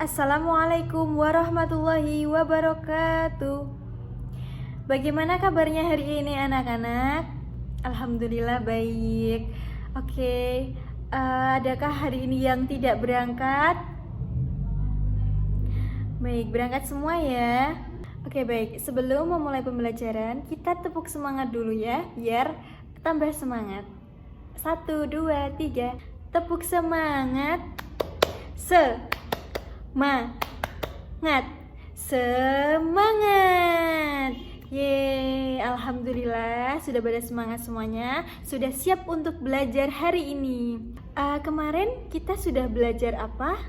Assalamualaikum warahmatullahi wabarakatuh. Bagaimana kabarnya hari ini anak-anak? Alhamdulillah baik. Oke, adakah hari ini yang tidak berangkat? Baik, berangkat semua ya. Oke baik, sebelum memulai pembelajaran kita tepuk semangat dulu ya, biar tambah semangat. 1, 2, 3, tepuk semangat. Semangat. Yeay, alhamdulillah sudah pada semangat semuanya, sudah siap untuk belajar hari ini. Kemarin kita sudah belajar apa?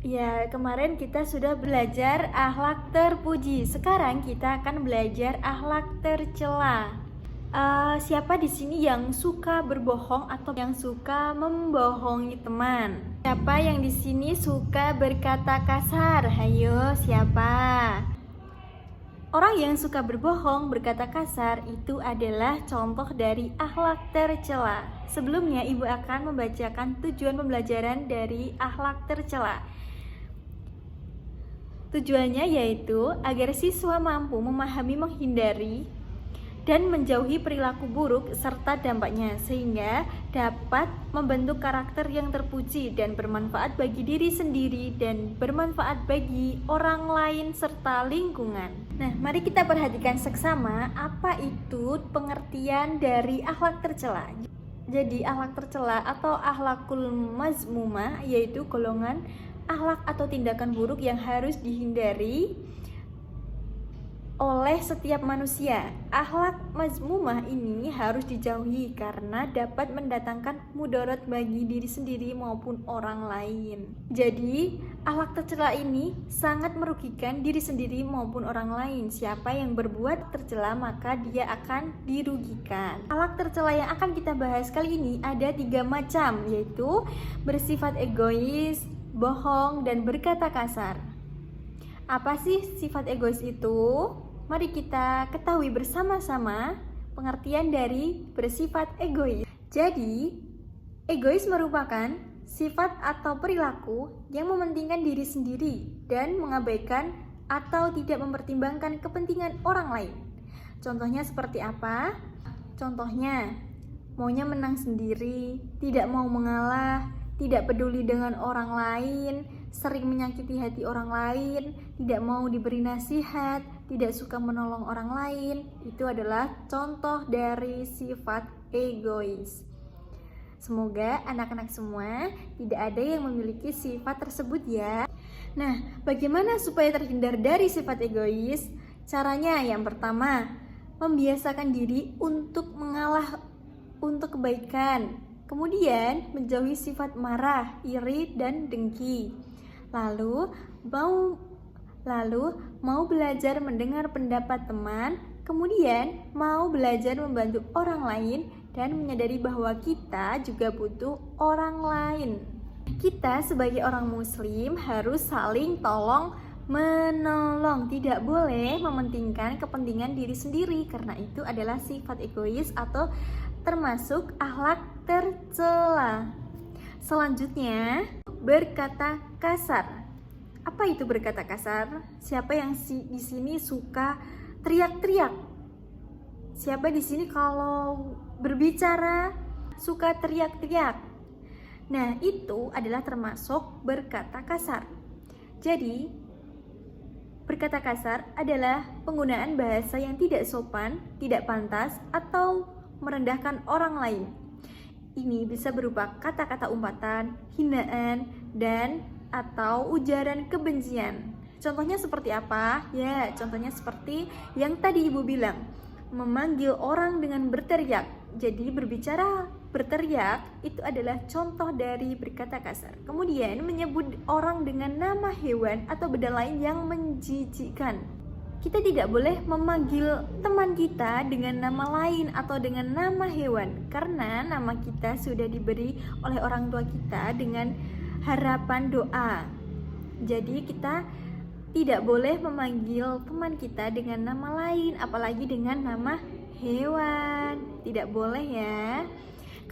Ya, kemarin kita sudah belajar akhlak terpuji. Sekarang kita akan belajar akhlak tercela. Siapa di sini yang suka berbohong atau yang suka membohongi teman? Siapa yang di sini suka berkata kasar? Hayo, siapa? Orang yang suka berbohong, berkata kasar itu adalah contoh dari akhlak tercela. Sebelumnya Ibu akan membacakan tujuan pembelajaran dari akhlak tercela. Tujuannya yaitu agar siswa mampu memahami, menghindari, dan menjauhi perilaku buruk serta dampaknya, sehingga dapat membentuk karakter yang terpuji dan bermanfaat bagi diri sendiri dan bermanfaat bagi orang lain serta lingkungan. Nah, mari kita perhatikan seksama apa itu pengertian dari akhlak tercela. Jadi akhlak tercela atau akhlakul mazmumah yaitu golongan akhlak atau tindakan buruk yang harus dihindari oleh setiap manusia. Akhlak mazmumah ini harus dijauhi karena dapat mendatangkan mudarat bagi diri sendiri maupun orang lain. Jadi, akhlak tercela ini sangat merugikan diri sendiri maupun orang lain. Siapa yang berbuat tercela maka dia akan dirugikan. Akhlak tercela yang akan kita bahas kali ini ada 3 macam, yaitu bersifat egois, bohong, dan berkata kasar. Apa sih sifat egois itu? Mari kita ketahui bersama-sama pengertian dari bersifat egois. Jadi, egois merupakan sifat atau perilaku yang mementingkan diri sendiri dan mengabaikan atau tidak mempertimbangkan kepentingan orang lain. Contohnya seperti apa? Contohnya, maunya menang sendiri, tidak mau mengalah, tidak peduli dengan orang lain, sering menyakiti hati orang lain, tidak mau diberi nasihat, tidak suka menolong orang lain. Itu adalah contoh dari sifat egois. Semoga anak-anak semua tidak ada yang memiliki sifat tersebut ya. Nah, bagaimana supaya terhindar dari sifat egois? Caranya yang pertama, membiasakan diri untuk mengalah untuk kebaikan. Kemudian menjauhi sifat marah, iri, dan dengki. Lalu mau belajar mendengar pendapat teman. Kemudian mau belajar membantu orang lain dan menyadari bahwa kita juga butuh orang lain. Kita sebagai orang muslim harus saling tolong menolong, tidak boleh mementingkan kepentingan diri sendiri karena itu adalah sifat egois atau termasuk akhlak tercela. Selanjutnya, berkata kasar. Apa itu berkata kasar? Siapa yang di sini suka teriak-teriak? Siapa di sini kalau berbicara suka teriak-teriak? Nah, itu adalah termasuk berkata kasar. Jadi, berkata kasar adalah penggunaan bahasa yang tidak sopan, tidak pantas, atau merendahkan orang lain. Ini bisa berupa kata-kata umpatan, hinaan, dan atau ujaran kebencian. Contohnya seperti apa? Ya, contohnya seperti yang tadi Ibu bilang, memanggil orang dengan berteriak. Jadi berbicara berteriak itu adalah contoh dari berkata kasar. Kemudian menyebut orang dengan nama hewan atau benda lain yang menjijikkan. Kita tidak boleh memanggil teman kita dengan nama lain atau dengan nama hewan, karena nama kita sudah diberi oleh orang tua kita dengan harapan doa. Jadi kita tidak boleh memanggil teman kita dengan nama lain, apalagi dengan nama hewan. Tidak boleh ya.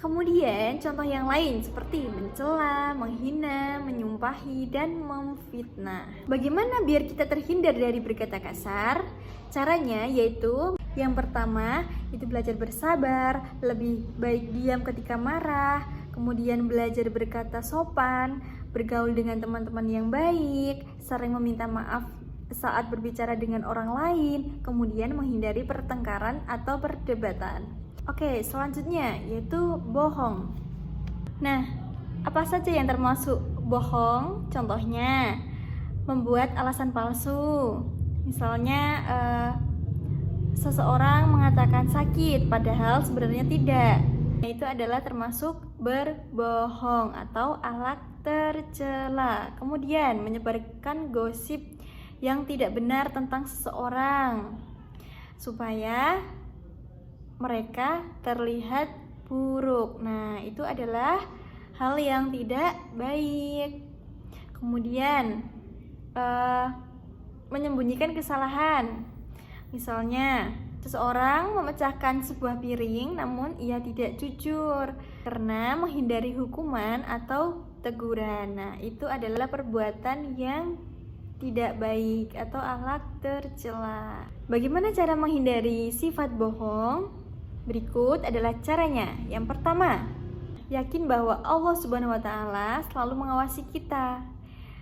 Kemudian contoh yang lain seperti mencela, menghina, menyumpahi, dan memfitnah. Bagaimana biar kita terhindar dari berkata kasar? Caranya yaitu yang pertama itu belajar bersabar, lebih baik diam ketika marah, kemudian belajar berkata sopan, bergaul dengan teman-teman yang baik, sering meminta maaf saat berbicara dengan orang lain, kemudian menghindari pertengkaran atau perdebatan. Oke, selanjutnya yaitu bohong. Nah, apa saja yang termasuk bohong? Contohnya, membuat alasan palsu. Misalnya, seseorang mengatakan sakit, padahal sebenarnya tidak. Itu adalah termasuk berbohong atau akhlak tercela. Kemudian, menyebarkan gosip yang tidak benar tentang seseorang, supaya mereka terlihat buruk. Nah, itu adalah hal yang tidak baik. Kemudian menyembunyikan kesalahan. Misalnya, seseorang memecahkan sebuah piring namun ia tidak jujur karena menghindari hukuman atau teguran. Nah, itu adalah perbuatan yang tidak baik atau akhlak tercela. Bagaimana cara menghindari sifat bohong? Berikut adalah caranya. Yang pertama, yakin bahwa Allah Subhanahu wa Ta'ala selalu mengawasi kita.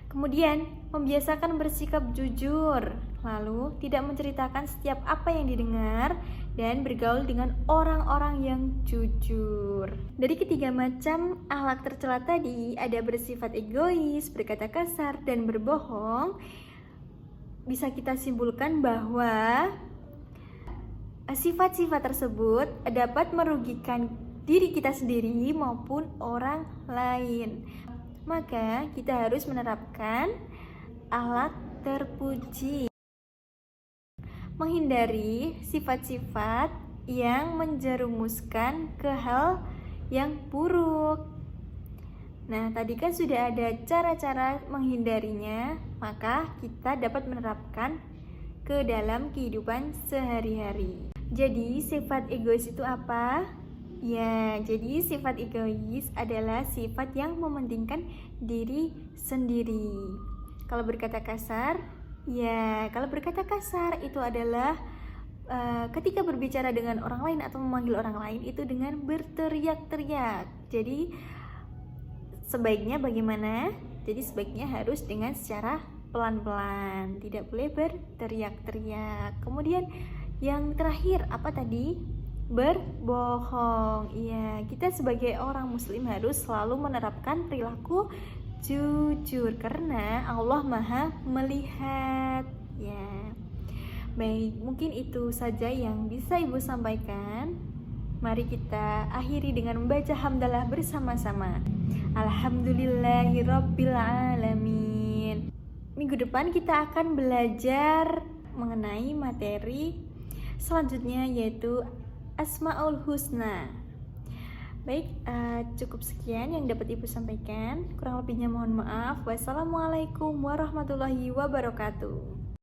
Kemudian, membiasakan bersikap jujur, lalu tidak menceritakan setiap apa yang didengar, dan bergaul dengan orang-orang yang jujur. Dari ketiga macam akhlak tercela tadi, ada bersifat egois, berkata kasar, dan berbohong. Bisa kita simpulkan bahwa sifat-sifat tersebut dapat merugikan diri kita sendiri maupun orang lain. Maka kita harus menerapkan akhlak terpuji, menghindari sifat-sifat yang menjerumuskan ke hal yang buruk. Nah, tadi kan sudah ada cara-cara menghindarinya, maka kita dapat menerapkan ke dalam kehidupan sehari-hari. Jadi, sifat egois itu apa? Ya, jadi sifat egois adalah sifat yang mementingkan diri sendiri. Kalau berkata kasar, ya, kalau berkata kasar itu adalah ketika berbicara dengan orang lain atau memanggil orang lain itu dengan berteriak-teriak. Jadi, sebaiknya bagaimana? Jadi, sebaiknya harus dengan secara pelan-pelan, tidak boleh berteriak-teriak. Kemudian yang terakhir apa tadi? Berbohong. Iya, kita sebagai orang muslim harus selalu menerapkan perilaku jujur karena Allah Maha melihat. Ya. Baik, mungkin itu saja yang bisa Ibu sampaikan. Mari kita akhiri dengan membaca hamdalah bersama-sama. Alhamdulillahirabbil alamin. Minggu depan kita akan belajar mengenai materi selanjutnya yaitu Asmaul Husna. Baik, cukup sekian yang dapat Ibu sampaikan. Kurang lebihnya mohon maaf. Wassalamualaikum warahmatullahi wabarakatuh.